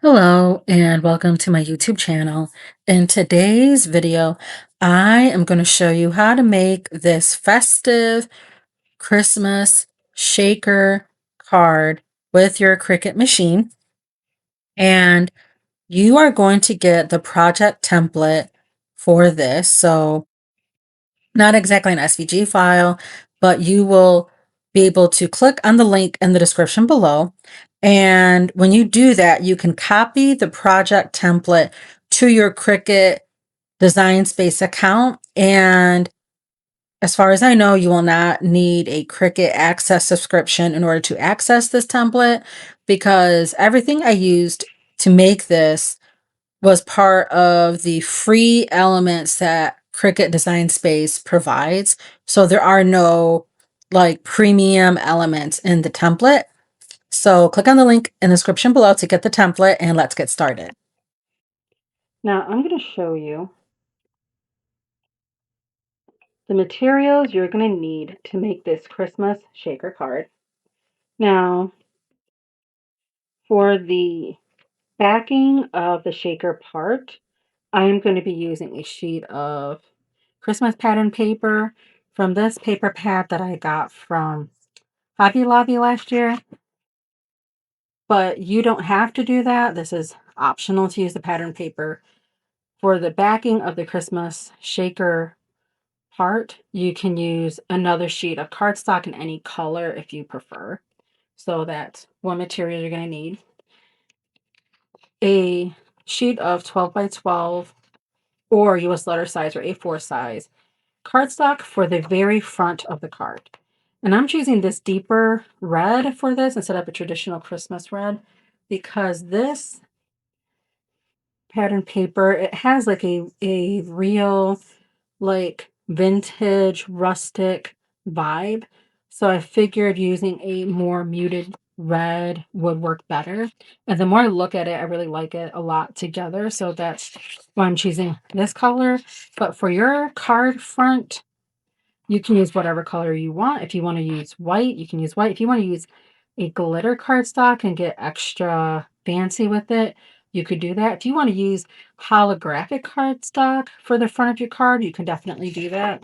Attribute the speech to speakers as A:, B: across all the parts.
A: Hello and welcome to my YouTube channel. In today's video, I am going to show you how to make this festive Christmas shaker card with your Cricut machine. And you are going to get the project template for this. So not exactly an SVG file, but you will be able to click on the link in the description below. And when you do that, you can copy the project template to your Cricut Design Space account. And as far as I know, you will not need a Cricut Access subscription in order to access this template because everything I used to make this was part of the free elements that Cricut Design Space provides. So there are no like premium elements in the template. So click on the link in the description below to get the template and let's get started. Now I'm going to show you the materials you're going to need to make this Christmas shaker card. Now for the backing of the shaker part, I am going to be using a sheet of Christmas pattern paper from this paper pad that I got from Hobby Lobby last year. But you don't have to do that. This is optional to use the pattern paper. For the backing of the Christmas shaker part, you can use another sheet of cardstock in any color if you prefer. So that's one material you're going to need. A sheet of 12 by 12 or US letter size or A4 size cardstock for the very front of the card. And I'm choosing this deeper red for this instead of a traditional Christmas red because this pattern paper, it has like a real like vintage rustic vibe. So I figured using a more muted red would work better. And the more I look at it, I really like it a lot together. So that's why I'm choosing this color. But for your card front, you can use whatever color you want. If you want to use white, you can use white. If you want to use a glitter cardstock and get extra fancy with it, you could do that. If you want to use holographic cardstock for the front of your card, you can definitely do that.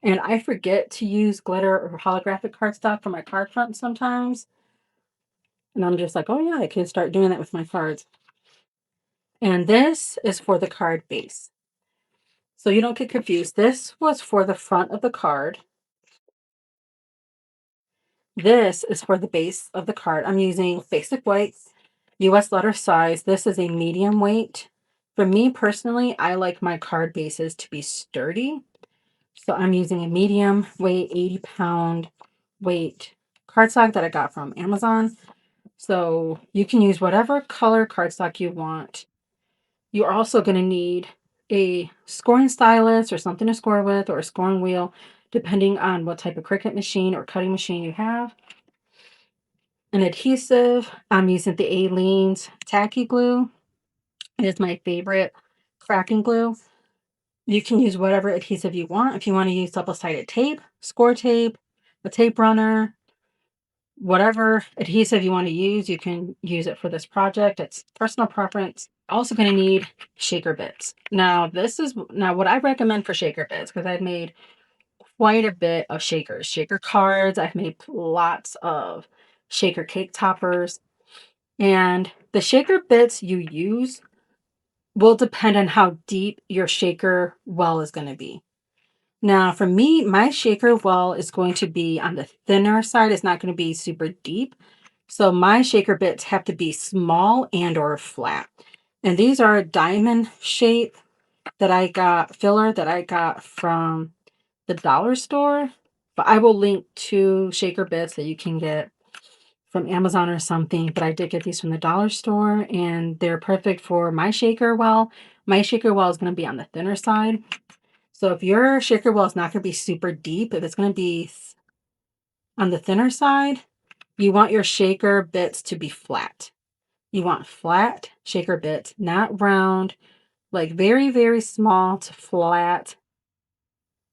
A: And I forget to use glitter or holographic cardstock for my card front sometimes. And I'm just like, oh yeah, I can start doing that with my cards. And this is for the card base. So you don't get confused. This was for the front of the card. This is for the base of the card. I'm using basic white, US letter size. This is a medium weight. For me personally, I like my card bases to be sturdy. So I'm using a medium weight, 80-pound weight cardstock that I got from Amazon. So you can use whatever color cardstock you want. You're also going to need a scoring stylus or something to score with or a scoring wheel, depending on what type of Cricut machine or cutting machine you have. An adhesive, I'm using the Aleene's Tacky Glue. It is my favorite cracking glue. You can use whatever adhesive you want. If you want to use double-sided tape, score tape, a tape runner, whatever adhesive you want to use, you can use it for this project. It's personal preference. Also going to need shaker bits. Now, what I recommend for shaker bits, because I've made quite a bit of shaker cards. I've made lots of shaker cake toppers. And the shaker bits you use will depend on how deep your shaker well is going to be. Now, for me, my shaker well is going to be on the thinner side. It's not going to be super deep. So my shaker bits have to be small and or flat. And these are a diamond shape that I got, filler that I got from the dollar store. But I will link to shaker bits that you can get from Amazon or something, but I did get these from the dollar store and they're perfect for my shaker well. My shaker well is going to be on the thinner side. So if your shaker well is not going to be super deep, if it's going to be on the thinner side, you want your shaker bits to be flat. You want flat shaker bits, not round, like very, very small to flat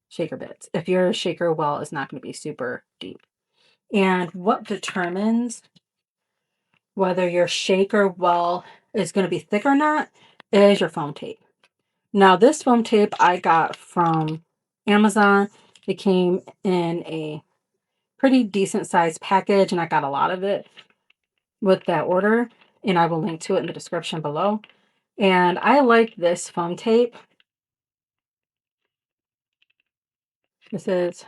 A: shaker bits. If your shaker well is not going to be super deep. And what determines whether your shaker well is going to be thick or not is your foam tape. Now, this foam tape I got from Amazon. It came in a pretty decent sized package, and I got a lot of it with that order, and I will link to it in the description below. And I like this foam tape. This is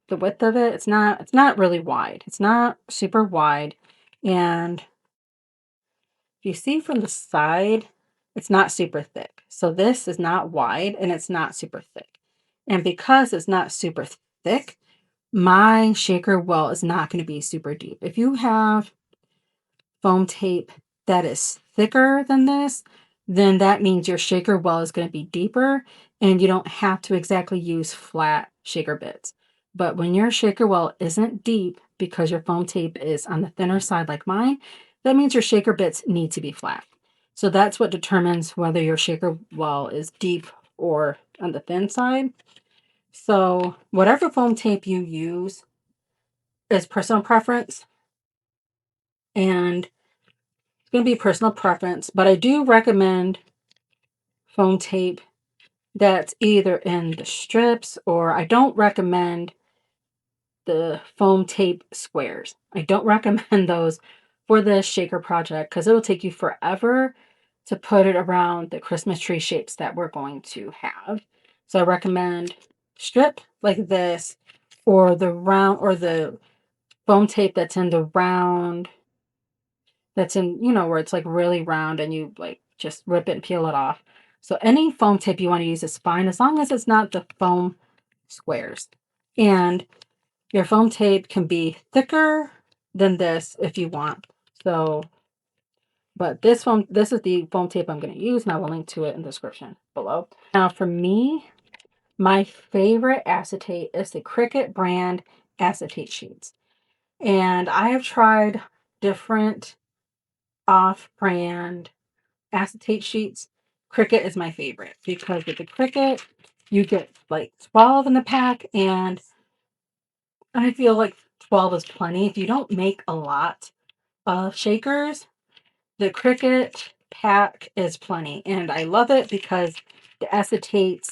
A: the width of it. It's not really wide. It's not super wide. And you see from the side, it's not super thick. So this is not wide and it's not super thick. And because it's not super thick, my shaker well is not going to be super deep. If you have foam tape that is thicker than this, then that means your shaker well is going to be deeper and you don't have to exactly use flat shaker bits. But when your shaker well isn't deep because your foam tape is on the thinner side like mine, that means your shaker bits need to be flat. So that's what determines whether your shaker well is deep or on the thin side. So whatever foam tape you use is personal preference, and it's going to be personal preference, but I do recommend foam tape that's either in the strips, or I don't recommend the foam tape squares. I don't recommend those for this shaker project because it will take you forever to put it around the Christmas tree shapes that we're going to have. So I recommend strip like this, or the round, or the foam tape that's in the round, that's in, where it's like really round and you like just rip it and peel it off. So any foam tape you want to use is fine as long as it's not the foam squares. And your foam tape can be thicker than this if you want. So, but this is the foam tape I'm going to use, and I will link to it in the description below. Now for me, my favorite acetate is the Cricut brand acetate sheets. And I have tried different off-brand acetate sheets. Cricut is my favorite because with the Cricut, you get like 12 in the pack, and I feel like 12 is plenty. If you don't make a lot of shakers, the Cricut pack is plenty. And I love it because the acetate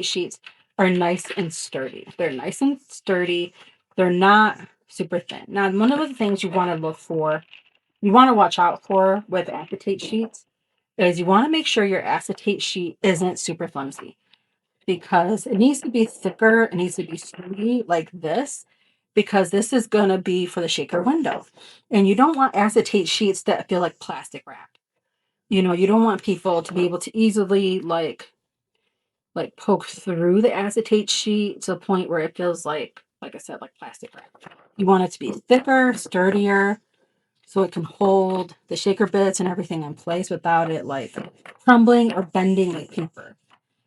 A: sheets are nice and sturdy. They're nice and sturdy. They're not super thin. Now, one of the things you want to watch out for with acetate sheets is you want to make sure your acetate sheet isn't super flimsy, because it needs to be thicker, it needs to be sturdy like this, because this is going to be for the shaker window. And you don't want acetate sheets that feel like plastic wrap. You don't want people to be able to easily like poke through the acetate sheet to the point where it feels like I said, like plastic wrap. You want it to be thicker, sturdier, so it can hold the shaker bits and everything in place without it like crumbling or bending like paper.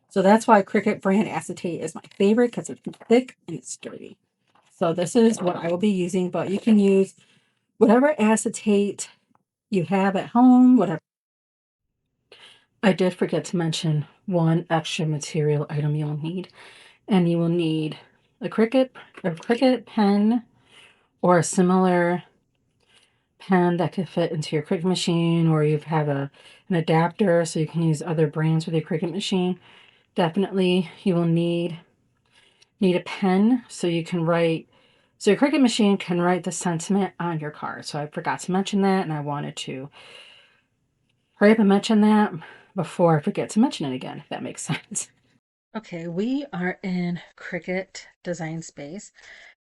A: So that's why Cricut brand acetate is my favorite, because it's thick and it's sturdy. So this is what I will be using, but you can use whatever acetate you have at home, whatever. I did forget to mention one extra material item you'll need, and you will need a Cricut pen, or a similar pen that could fit into your Cricut machine, or you have an adapter so you can use other brands with your Cricut machine. Definitely you will need a pen so you can write, so your Cricut machine can write the sentiment on your card. So I forgot to mention that, and I wanted to hurry up and mention that before I forget to mention it again, if that makes sense. Okay, we are in Cricut Design Space,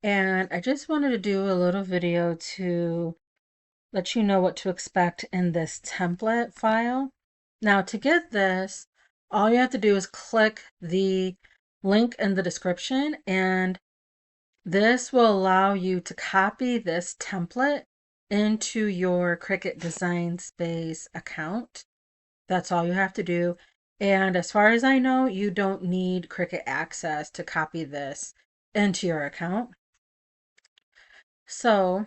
A: and I just wanted to do a little video to let you know what to expect in this template file. Now, to get this, all you have to do is click the link in the description, and this will allow you to copy this template into your Cricut Design Space account. That's all you have to do. And as far as I know, you don't need Cricut Access to copy this into your account. So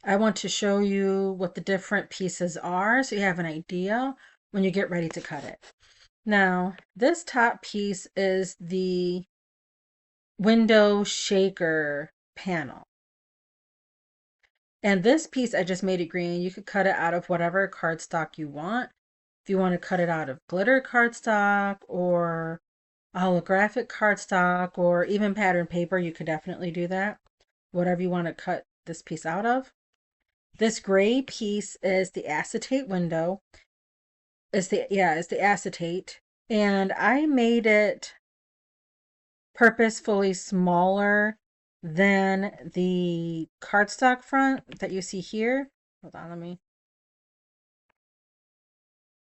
A: I want to show you what the different pieces are so you have an idea when you get ready to cut it. Now, this top piece is the window shaker panel. And this piece, I just made it green. You could cut it out of whatever cardstock you want. If you want to cut it out of glitter cardstock or holographic cardstock or even pattern paper, you could definitely do that. Whatever you want to cut this piece out of. This gray piece is the acetate window. Is the acetate. And I made it purposefully smaller than the cardstock front that you see here. Hold on, wait.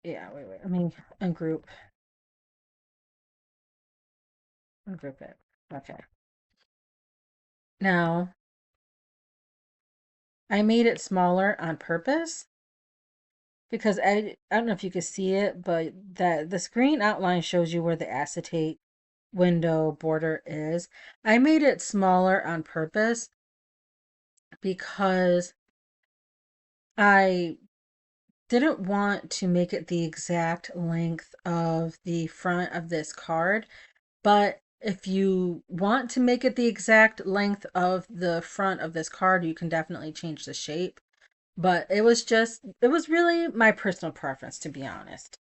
A: Let me ungroup it. Okay. Now, I made it smaller on purpose because I don't know if you can see it, but that the screen outline shows you where the acetate window border is. I made it smaller on purpose because I didn't want to make it the exact length of the front of this card, but if you want to make it the exact length of the front of this card, you can definitely change the shape. But it was really my personal preference, to be honest.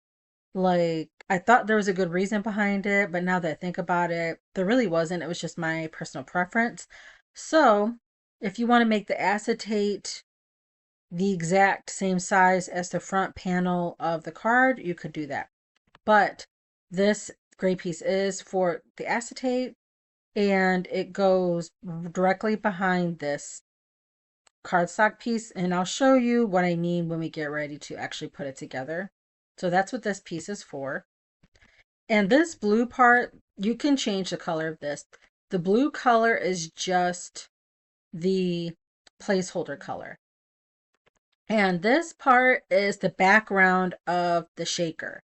A: Like, I thought there was a good reason behind it, but now that I think about it, there really wasn't. It was just my personal preference. So, if you want to make the acetate the exact same size as the front panel of the card, you could do that. But this gray piece is for the acetate and it goes directly behind this cardstock piece, and I'll show you what I mean when we get ready to actually put it together. So that's what this piece is for. And this blue part, you can change the color of this. The blue color is just the placeholder color. And this part is the background of the shaker.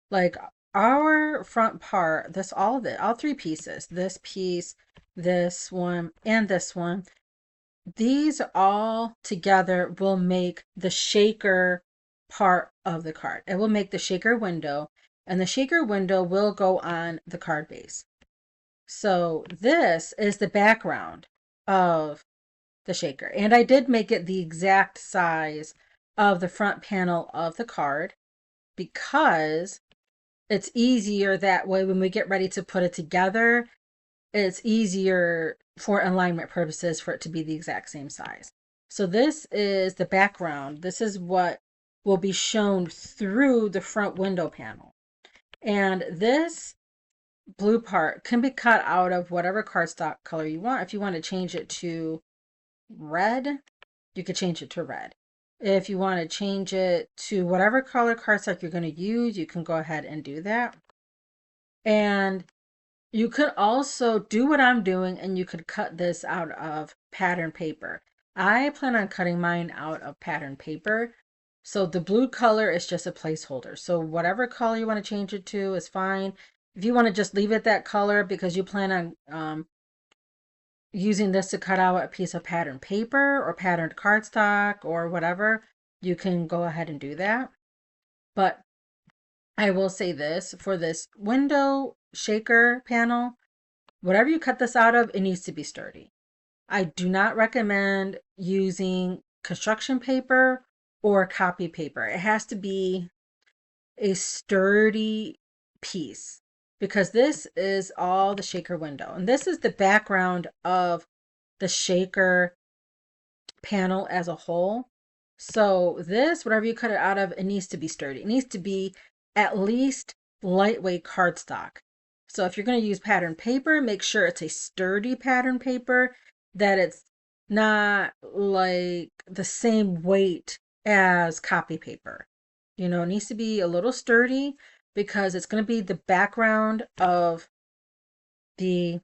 A: Like our front part, all of it, all three pieces, this piece, this one, and this one, these all together will make the shaker part of the card. It will make the shaker window, and the shaker window will go on the card base. So this is the background of the shaker. And I did make it the exact size of the front panel of the card because it's easier that way when we get ready to put it together. It's easier for alignment purposes for it to be the exact same size. So this is the background. This is what will be shown through the front window panel. And this blue part can be cut out of whatever cardstock color you want. If you want to change it to red, you could change it to red. If you want to change it to whatever color cardstock you're going to use, you can go ahead and do that. And you could also do what I'm doing and you could cut this out of pattern paper. I plan on cutting mine out of pattern paper. So the blue color is just a placeholder. So whatever color you want to change it to is fine. If you want to just leave it that color because you plan on using this to cut out a piece of pattern paper or patterned cardstock or whatever, you can go ahead and do that. But I will say this, for this window shaker panel, whatever you cut this out of, it needs to be sturdy. I do not recommend using construction paper or copy paper. It has to be a sturdy piece because this is all the shaker window. And this is the background of the shaker panel as a whole. So this, whatever you cut it out of, it needs to be sturdy. It needs to be at least lightweight cardstock. So if you're going to use pattern paper, make sure it's a sturdy pattern paper, that it's not like the same weight as copy paper. You know, it needs to be a little sturdy because it's going to be the background of the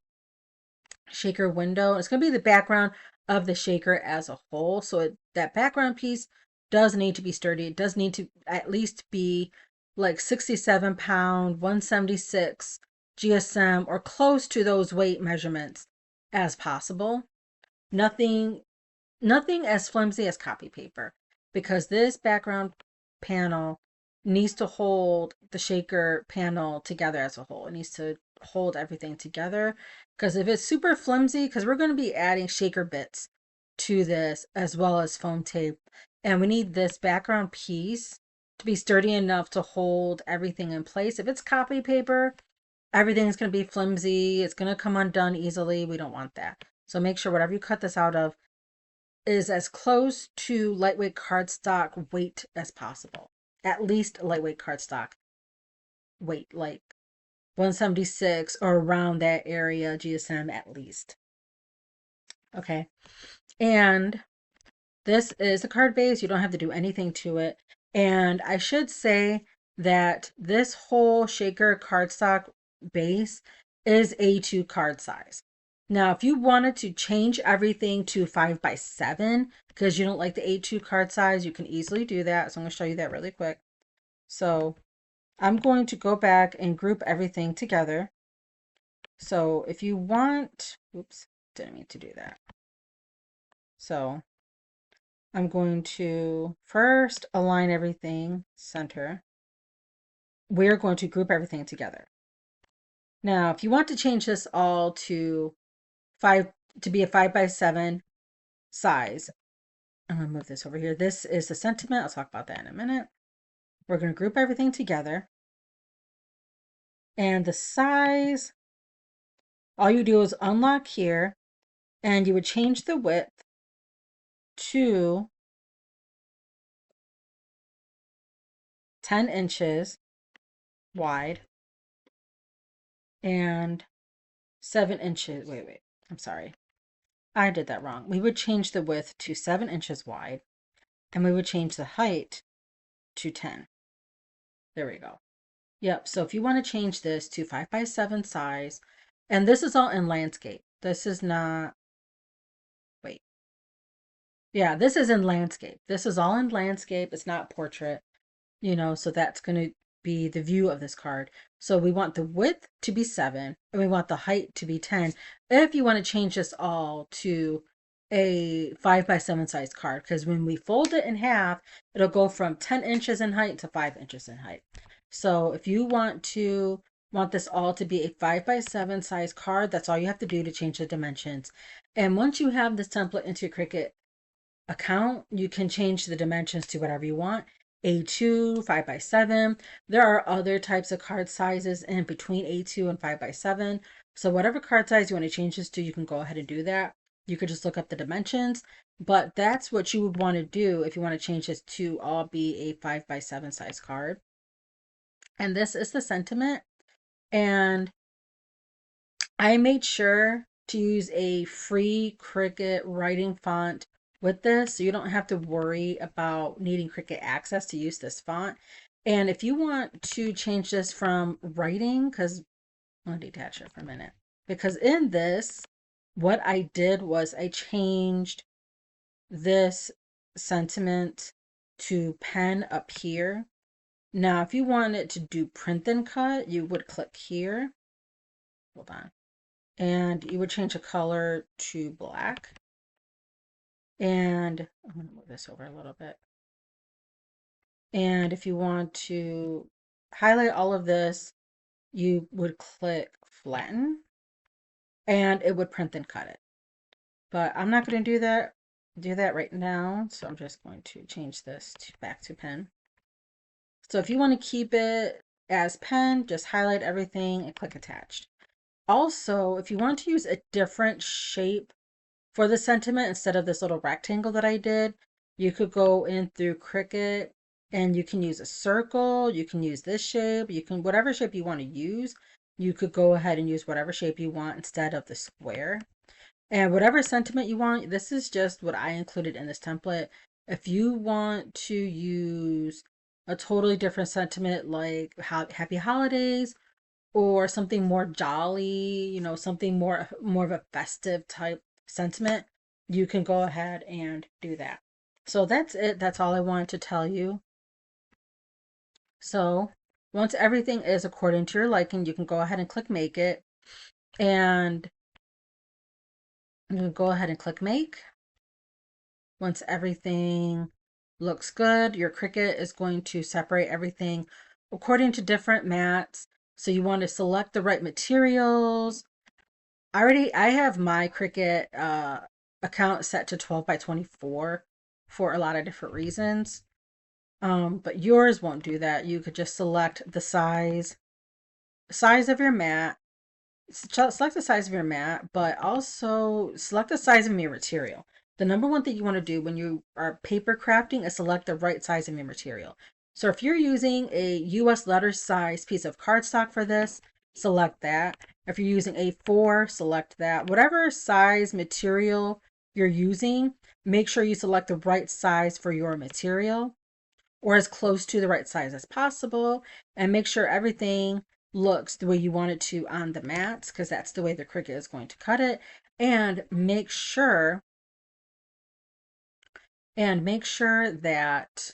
A: shaker window. It's going to be the background of the shaker as a whole. So that background piece does need to be sturdy. It does need to at least be like 67 pound, 176 GSM or close to those weight measurements as possible. Nothing as flimsy as copy paper because this background panel needs to hold the shaker panel together as a whole. It needs to hold everything together because if it's super flimsy, because we're going to be adding shaker bits to this, as well as foam tape. And we need this background piece to be sturdy enough to hold everything in place. If it's copy paper, everything's going to be flimsy. It's going to come undone easily. We don't want that. So make sure whatever you cut this out of is as close to lightweight cardstock weight as possible. At least lightweight cardstock weight, like 176 or around that area GSM at least. Okay. And this is a card base. You don't have to do anything to it. And I should say that this whole shaker cardstock base is A2 card size. Now, if you wanted to change everything to 5x7 because you don't like the A2 card size, you can easily do that. So I'm going to show you that really quick. So I'm going to go back and group everything together. So if you want, oops, didn't mean to do that. So I'm going to first align everything center. We're going to group everything together. Now, if you want to change this all to be a 5x7 size, I'm going to move this over here. This is the sentiment. I'll talk about that in a minute. We're going to group everything together. And the size, all you do is unlock here, and you would change the width to 10 inches wide and 7 inches. Wait, I'm sorry. I did that wrong. We would change the width to 7 inches wide, and we would change the height to 10. There we go. Yep, so if you want to change this to 5x7 size, and this is all in landscape. This is not, wait. Yeah, this is in landscape. This is all in landscape. It's not portrait, so that's going to be the view of this card. So we want the width to be 7 and we want the height to be 10. If you want to change this all to a 5x7 size card, because when we fold it in half, it'll go from 10 inches in height to 5 inches in height. So if you want this all to be a 5x7 size card, that's all you have to do to change the dimensions. And once you have this template into your Cricut account, you can change the dimensions to whatever you want. A2, 5x7. There are other types of card sizes in between A2 and 5x7. So whatever card size you want to change this to, you can go ahead and do that. You could just look up the dimensions, but that's what you would want to do if you want to change this to all be a 5x7 size card. And this is the sentiment. And I made sure to use a free Cricut writing font with this, so you don't have to worry about needing Cricut access to use this font. And if you want to change this from writing, because I'll detach it for a minute, because in this, what I did was I changed this sentiment to pen up here. Now, if you wanted to do print and cut, you would click here. Hold on. And you would change the color to black. And I'm going to move this over a little bit. And if you want to highlight all of this, you would click flatten and it would print and cut it. But I'm not going to do that right now. So I'm just going to change this back to pen. So if you want to keep it as pen, just highlight everything and click attached. Also, if you want to use a different shape for the sentiment instead of this little rectangle that I did, you could go in through Cricut and you can use a circle, you can use this shape, you can, whatever shape you want to use, you could go ahead and use whatever shape you want instead of the square. And whatever sentiment you want, this is just what I included in this template. If you want to use a totally different sentiment like happy holidays or something more jolly, something more of a festive type sentiment, you can go ahead and do that. So that's it. That's all I wanted to tell you. So once everything is according to your liking, you can go ahead and click make it. And you can go ahead and click make. Once everything looks good, your Cricut is going to separate everything according to different mats. So you want to select the right materials. I have my Cricut account set to 12 by 24 for a lot of different reasons. But yours won't do that. You could just select the size of your mat, select the size of your mat, but also select the size of your material. The number one thing you want to do when you are paper crafting is select the right size of your material. So if you're using a US letter size piece of cardstock for this, select that. If you're using A4, select that. Whatever size material you're using, make sure you select the right size for your material, or as close to the right size as possible, and make sure everything looks the way you want it to on the mats, because that's the way the Cricut is going to cut it. And make sure that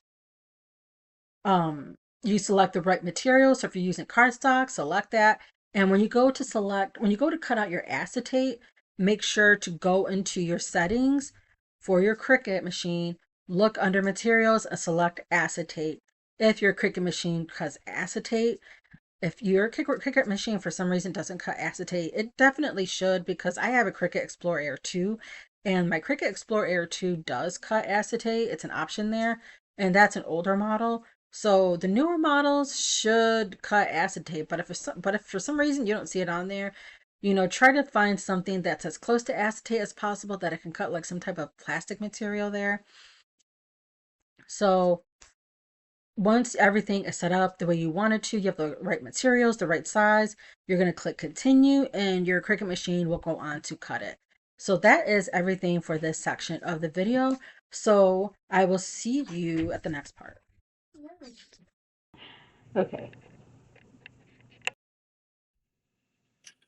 A: you select the right material. So if you're using cardstock, select that. And when you go to cut out your acetate, make sure to go into your settings for your Cricut machine, look under materials and select acetate. If your Cricut machine cuts acetate, if your Cricut machine for some reason doesn't cut acetate, it definitely should, because I have a Cricut Explore Air 2, and my Cricut Explore Air 2 does cut acetate. It's an option there, and that's an older model. So the newer models should cut acetate, but if for some reason you don't see it on there, try to find something that's as close to acetate as possible, that it can cut, like some type of plastic material there. So once everything is set up the way you want it to, you have the right materials, the right size, you're going to click continue, and your Cricut machine will go on to cut it. So that is everything for this section of the video. So I will see you at the next part. Okay.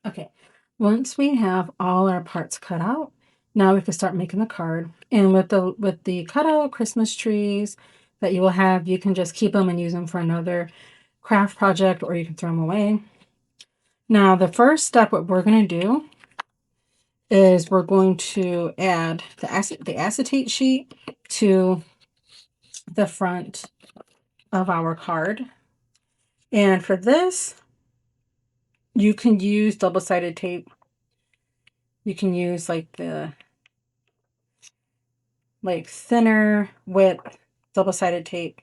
A: Okay. Once we have all our parts cut out, now we can start making the card. And with the cutout Christmas trees that you will have, you can just keep them and use them for another craft project, or you can throw them away. Now, the first step, what we're going to do is we're going to add the acetate sheet to the front of our card. And for this, you can use double-sided tape. You can use like the thinner width double-sided tape,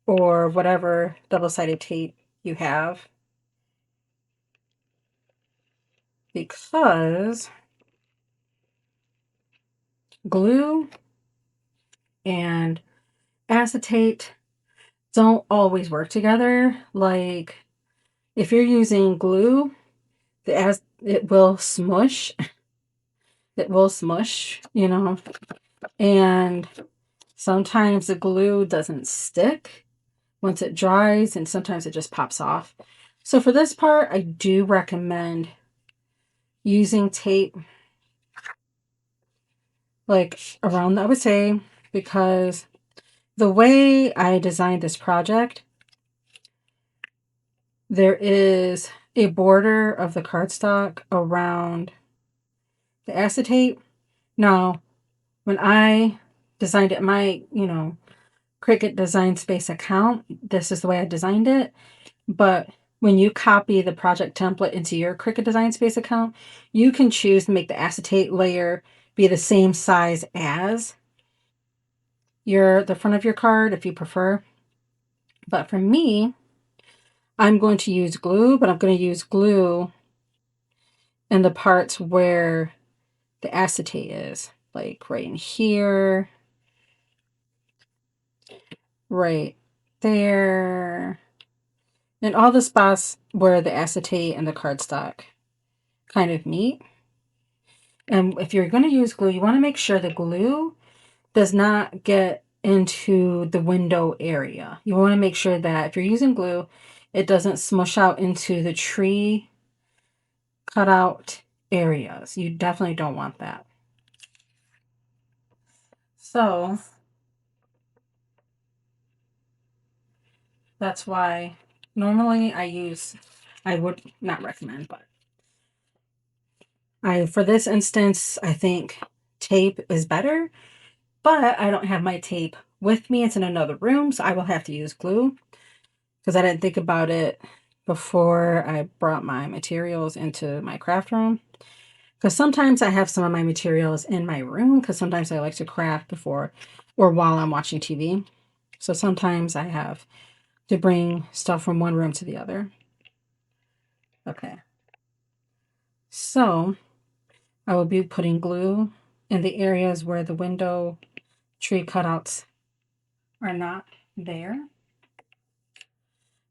A: or whatever double-sided tape you have, because glue and acetate don't always work together. Like if you're using glue, it will smush. It will smush, and sometimes the glue doesn't stick once it dries, and sometimes it just pops off. So for this part, I do recommend using tape like around, I would say, because the way I designed this project, there is a border of the cardstock around the acetate. Now, when I designed it, my, Cricut Design Space account, this is the way I designed it. But when you copy the project template into your Cricut Design Space account, you can choose to make the acetate layer be the same size as the front of your card if you prefer. But for me, I'm going to use glue, but I'm going to use glue in the parts where the acetate is, like right in here, right there, and all the spots where the acetate and the cardstock kind of meet. And if you're going to use glue, you want to make sure the glue does not get into the window area. You want to make sure that if you're using glue, it doesn't smush out into the tree cutout areas. You definitely don't want that. So that's why normally I would not recommend, but for this instance, I think tape is better, but I don't have my tape with me. It's in another room, so I will have to use glue, because I didn't think about it before I brought my materials into my craft room. Because sometimes I have some of my materials in my room, because sometimes I like to craft before or while I'm watching TV. So sometimes I have to bring stuff from one room to the other. Okay. So I will be putting glue in the areas where the window tree cutouts are not there.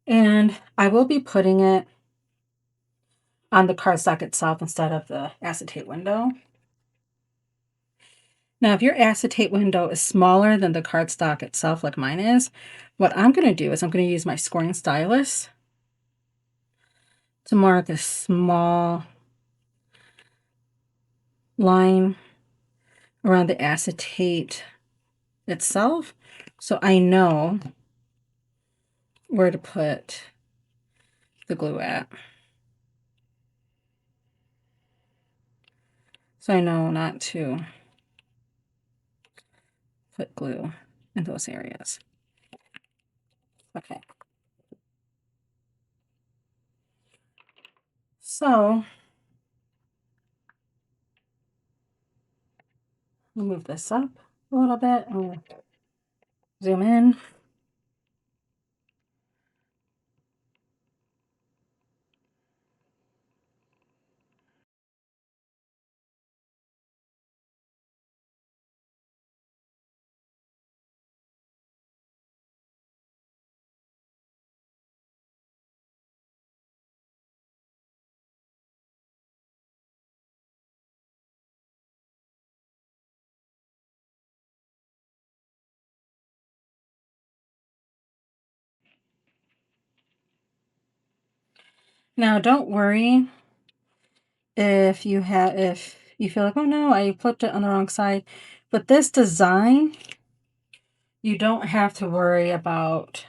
A: And I will be putting it on the cardstock itself instead of the acetate window. Now, if your acetate window is smaller than the cardstock itself, like mine is, what I'm going to do is I'm going to use my scoring stylus to mark a small line around the acetate itself, so I know where to put the glue at. So I know not to put glue in those areas. Okay. So I'll move this up a little bit and zoom in. Now, don't worry if you feel like, oh no, I flipped it on the wrong side. But this design, you don't have to worry about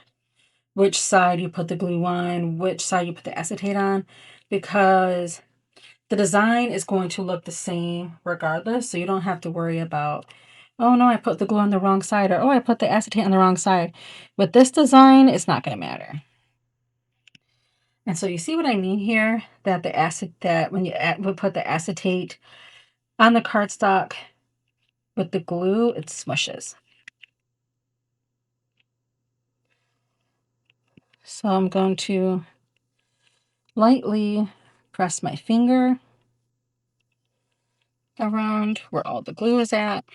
A: which side you put the glue on, which side you put the acetate on, because the design is going to look the same regardless. So you don't have to worry about, oh no, I put the glue on the wrong side, or oh, I put the acetate on the wrong side. With this design, it's not going to matter. And so you see what I mean here? That when you put the acetate on the cardstock with the glue, it smushes. So I'm going to lightly press my finger around where all the glue is at.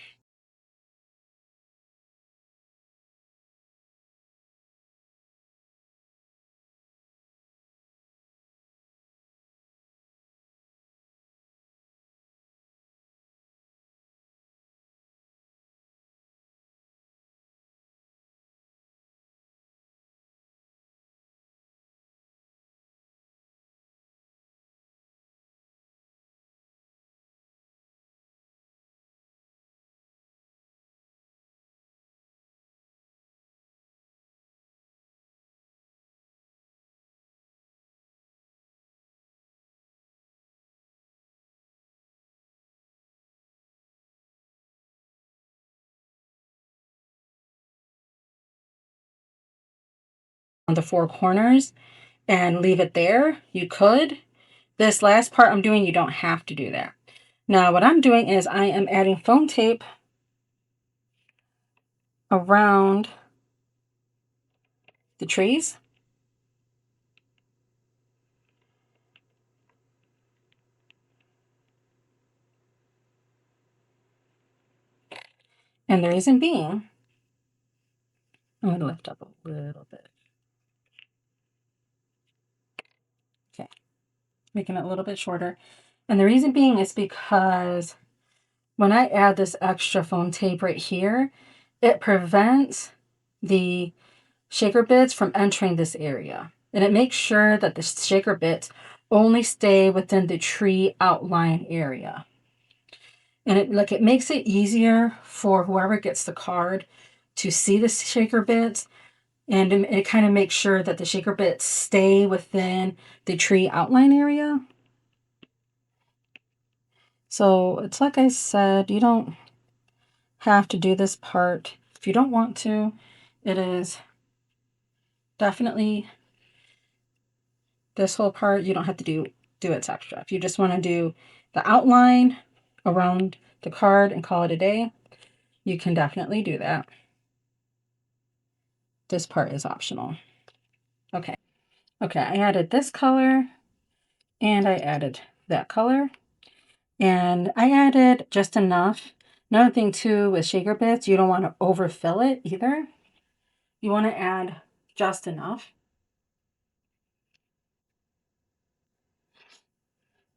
A: On the four corners and leave it there. You could. This last part I'm doing, you don't have to do that. Now what I'm doing is I am adding foam tape around the trees. And the reason being, I'm going to lift up a little bit. Okay, making it a little bit shorter. And the reason being is because when I add this extra foam tape right here, it prevents the shaker bits from entering this area. And it makes sure that the shaker bits only stay within the tree outline area. And it makes it easier for whoever gets the card to see the shaker bits, and it kind of makes sure that the shaker bits stay within the tree outline area. So it's like I said, you don't have to do this part if you don't want to. It is definitely this whole part, you don't have to do it extra. If you just want to do the outline around the card and call it a day, you can definitely do that. This part is optional. Okay. Okay, I added this color and I added that color. And I added just enough. Another thing too with shaker bits, you don't want to overfill it either. You want to add just enough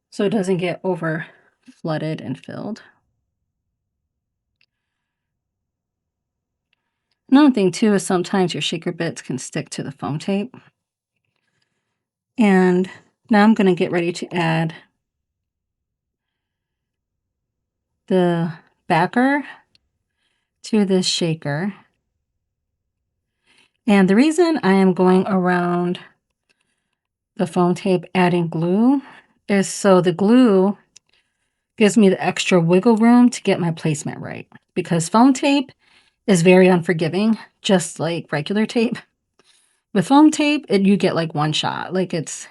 A: so it doesn't get over flooded and filled. Another thing too is sometimes your shaker bits can stick to the foam tape. And now I'm going to get ready to add the backer to this shaker. And the reason I am going around the foam tape adding glue is so the glue gives me the extra wiggle room to get my placement right. Because foam tape is very unforgiving, just like regular tape. With foam tape, you get like one shot. Like it's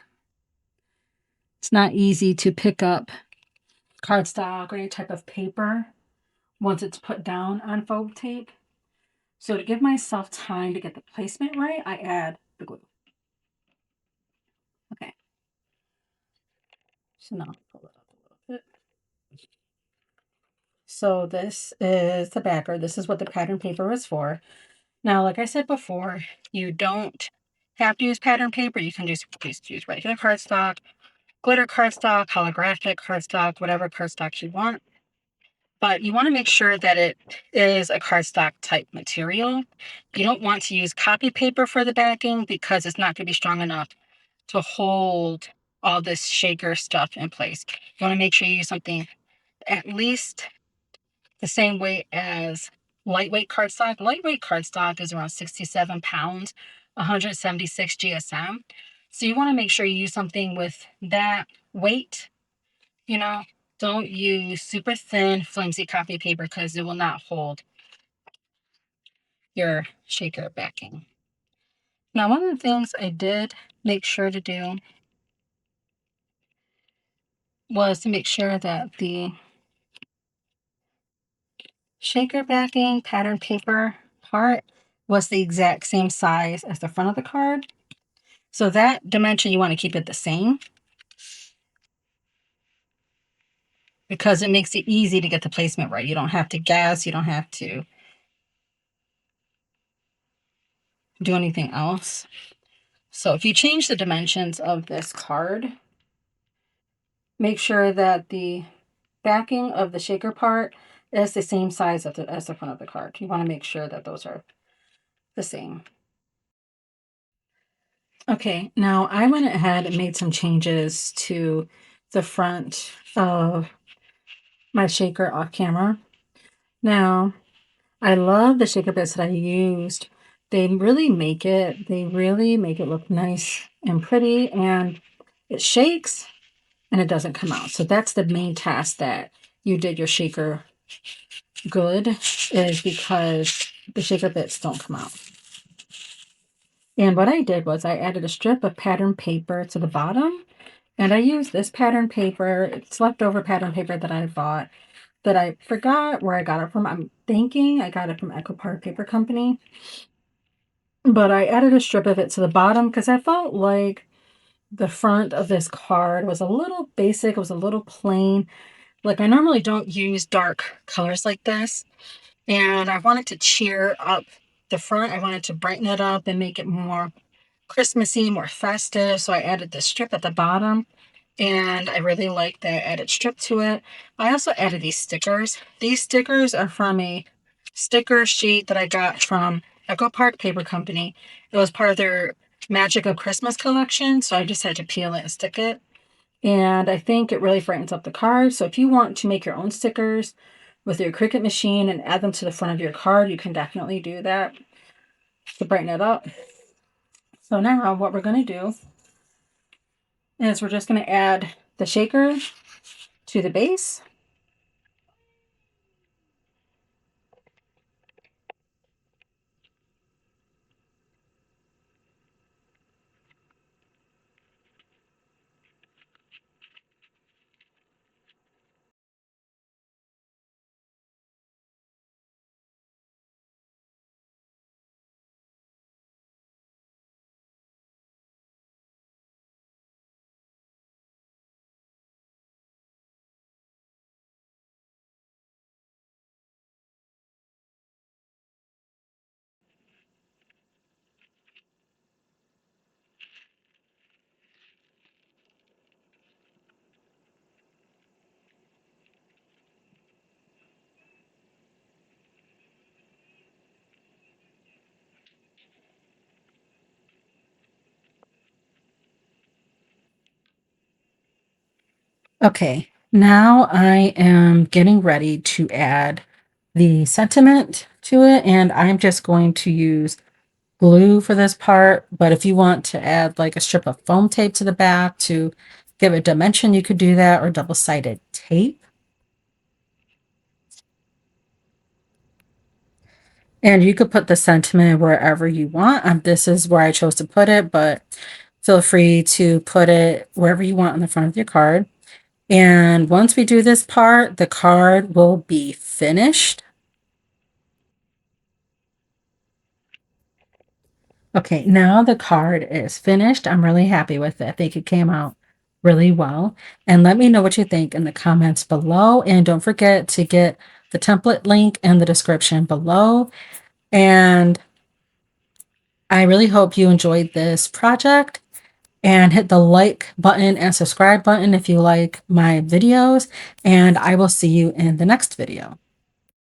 A: not easy to pick up cardstock or any type of paper once it's put down on foam tape. So to give myself time to get the placement right, I add the glue. Okay. So now I'll pull it up a little bit. So this is the backer. This is what the pattern paper is for. Now, like I said before, you don't have to use pattern paper. You can just use regular cardstock, glitter cardstock, holographic cardstock, whatever cardstock you want. But you want to make sure that it is a cardstock type material. You don't want to use copy paper for the backing because it's not going to be strong enough to hold all this shaker stuff in place. You want to make sure you use something at least the same weight as lightweight cardstock. Lightweight cardstock is around 67 pounds, 176 GSM. So you want to make sure you use something with that weight. You know, don't use super thin, flimsy copy paper because it will not hold your shaker backing. Now, one of the things I did make sure to do was to make sure that the shaker backing pattern paper part was the exact same size as the front of the card. So that dimension, you want to keep it the same because it makes it easy to get the placement right. You don't have to guess. You don't have to do anything else. So if you change the dimensions of this card, make sure that the backing of the shaker part is the same size as the front of the card. You want to make sure that those are the same. Okay, now I went ahead and made some changes to the front of my shaker off camera. Now, I love the shaker bits that I used. They really make it look nice and pretty, and it shakes and it doesn't come out. So that's the main task that you did your shaker good, is because the shaker bits don't come out. And what I did was I added a strip of pattern paper to the bottom, and I used this pattern paper. It's leftover pattern paper that I bought that I forgot where I got it from. I'm thinking I got it from Echo Park Paper Company. But I added a strip of it to the bottom because I felt like the front of this card was a little basic. It was a little plain. Like I normally don't use dark colors like this. And I wanted to cheer up the front. I wanted to brighten it up and make it more Christmassy, more festive. So I added this strip at the bottom. And I really like that added strip to it. I also added these stickers. These stickers are from a sticker sheet that I got from Echo Park Paper Company. It was part of their Magic of Christmas collection, so I just had to peel it and stick it. And I think it really brightens up the card. So if you want to make your own stickers with your Cricut machine and add them to the front of your card, you can definitely do that to brighten it up. So now what we're going to do is we're just going to add the shaker to the base. Okay, now I am getting ready to add the sentiment to it, and I'm just going to use glue for this part. But if you want to add like a strip of foam tape to the back to give it dimension, you could do that, or double-sided tape. And you could put the sentiment wherever you want. This is where I chose to put it, but feel free to put it wherever you want on the front of your card. And once we do this part, the card will be finished. Okay, now the card is finished. I'm really happy with it. I think it came out really well. And let me know what you think in the comments below. And don't forget to get the template link in the description below. And I really hope you enjoyed this project. And hit the like button and subscribe button if you like my videos. And I will see you in the next video.